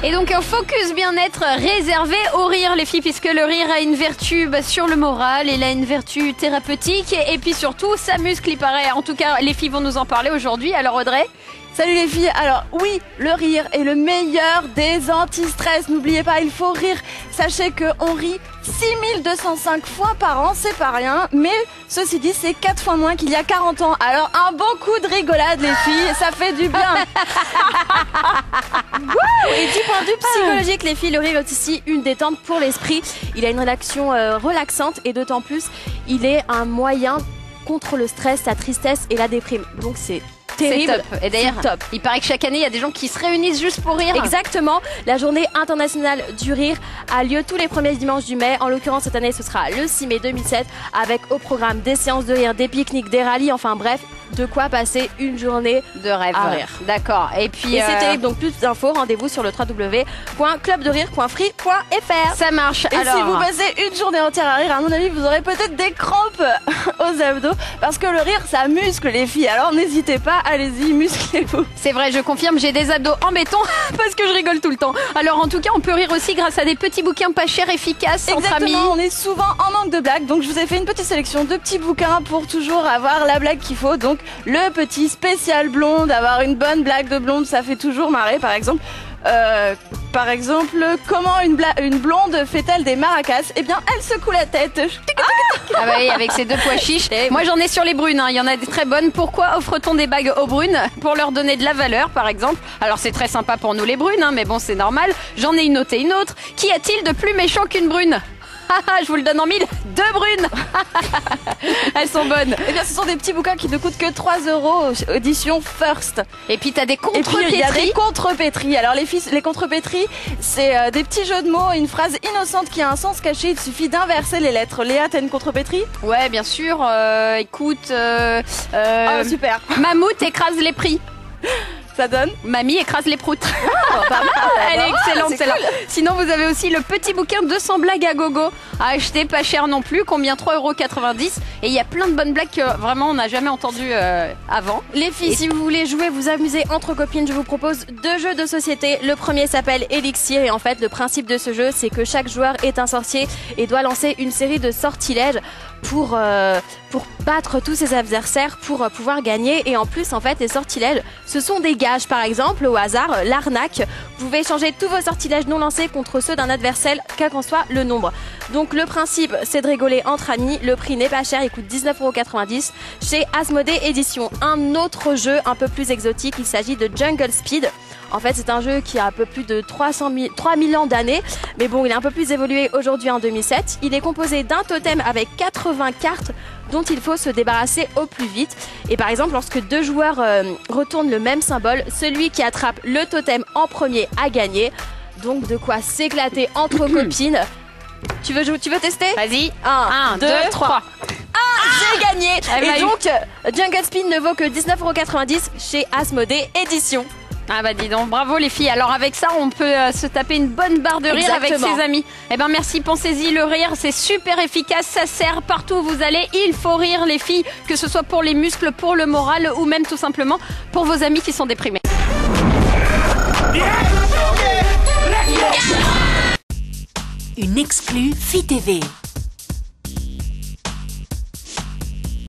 Et donc un focus bien-être réservé au rire les filles, puisque le rire a une vertu sur le moral, il a une vertu thérapeutique et puis surtout ça muscle il paraît. En tout cas les filles vont nous en parler aujourd'hui. Alors Audrey? Salut les filles, alors oui, le rire est le meilleur des anti-stress. N'oubliez pas, il faut rire. Sachez qu'on rit 6205 fois par an, c'est pas rien. Mais ceci dit, c'est 4 fois moins qu'il y a 40 ans. Alors un bon coup de rigolade les filles, ça fait du bien. Et du point de vue psychologique, les filles, le rire est aussi une détente pour l'esprit. Il a une réaction relaxante et d'autant plus, il est un moyen contre le stress, la tristesse et la déprime. Donc c'est terrible. Top. Et d'ailleurs, top. Il paraît que chaque année, il y a des gens qui se réunissent juste pour rire. Exactement. La journée internationale du rire a lieu tous les premiers dimanches du mai. En l'occurrence, cette année, ce sera le 6 mai 2007 avec au programme des séances de rire, des pique-niques, des rallyes, enfin bref, de quoi passer une journée de rêve. À rire. D'accord. Et puis c'est terrible. Donc plus d'infos, rendez-vous sur le www.clubderire.free.fr. Ça marche. Et alors, si vous passez une journée entière à rire, à mon avis, vous aurez peut-être des crampes aux abdos. Parce que le rire, ça muscle les filles. Alors n'hésitez pas, allez-y, musclez-vous. c'est vrai, je confirme, j'ai des abdos en béton parce que je rigole tout le temps. Alors en tout cas, on peut rire aussi grâce à des petits bouquins pas chers, efficaces, entre amis. Exactement, on est souvent en manque de blagues. Donc je vous ai fait une petite sélection de petits bouquins pour toujours avoir la blague qu'il faut. Donc le petit spécial blonde, avoir une bonne blague de blonde, ça fait toujours marrer. Par exemple, comment une blonde fait-elle des maracas? Eh bien, elle secoue la tête. Ah bah oui, avec ses deux pois chiches. Moi j'en ai sur les brunes, il y en a des très bonnes. Pourquoi offre-t-on des bagues aux brunes? Pour leur donner de la valeur par exemple. Alors c'est très sympa pour nous les brunes, mais bon c'est normal. J'en ai une autre et une autre. Qu'y a-t-il de plus méchant qu'une brune? Je vous le donne en mille, 2 brunes. Elles sont bonnes. Eh bien, ce sont des petits bouquins qui ne coûtent que 3 €, édition First. Et puis t'as des Et puis il contrepétries. y a des contrepétries. Alors les filles, les contrepétries, c'est des petits jeux de mots, une phrase innocente qui a un sens caché. Il suffit d'inverser les lettres. Léa, t'as une contrepétrie? Ouais, bien sûr. Écoute, Oh super. Mammouth écrase les prix. Ça donne? Mamie écrase les proutes. Pas mal. Elle est excellente c'est celle-là. cool. Sinon vous avez aussi le petit bouquin 200 blagues à gogo à acheter, pas cher non plus, combien? 3,90 €. Et il y a plein de bonnes blagues que vraiment on n'a jamais entendues avant. Les filles, si vous voulez jouer, vous amuser entre copines, je vous propose 2 jeux de société. Le premier s'appelle Elixir et en fait le principe de ce jeu c'est que chaque joueur est un sorcier et doit lancer une série de sortilèges pour battre tous ses adversaires, pour pouvoir gagner. Et en plus en fait les sortilèges ce sont des gages, par exemple au hasard l'arnaque. Vous pouvez échanger tous vos sortilèges non lancés contre ceux d'un adversaire quel qu'en soit le nombre. Donc le principe c'est de rigoler entre amis. Le prix n'est pas cher, il coûte 19,90 € chez Asmodée Édition. Un autre jeu un peu plus exotique, il s'agit de Jungle Speed. En fait, c'est un jeu qui a un peu plus de 3000 ans d'années, mais bon, il est un peu plus évolué aujourd'hui en 2007. Il est composé d'un totem avec 80 cartes dont il faut se débarrasser au plus vite. Et par exemple, lorsque 2 joueurs retournent le même symbole, celui qui attrape le totem en premier a gagné. Donc de quoi s'éclater entre copines. Tu veux tester? Vas-y. 1, 2, 3. J'ai gagné. Elle m'a Et eu. donc, Jungle Speed ne vaut que 19,90 € chez Asmodée Édition. Ah bah dis donc, bravo les filles. Alors avec ça, on peut se taper une bonne barre de rire avec Exactement. ses amis. Eh ben merci, pensez-y, le rire, c'est super efficace, ça sert partout où vous allez. Il faut rire les filles, que ce soit pour les muscles, pour le moral ou même tout simplement pour vos amis qui sont déprimés. Une exclue Fit TV.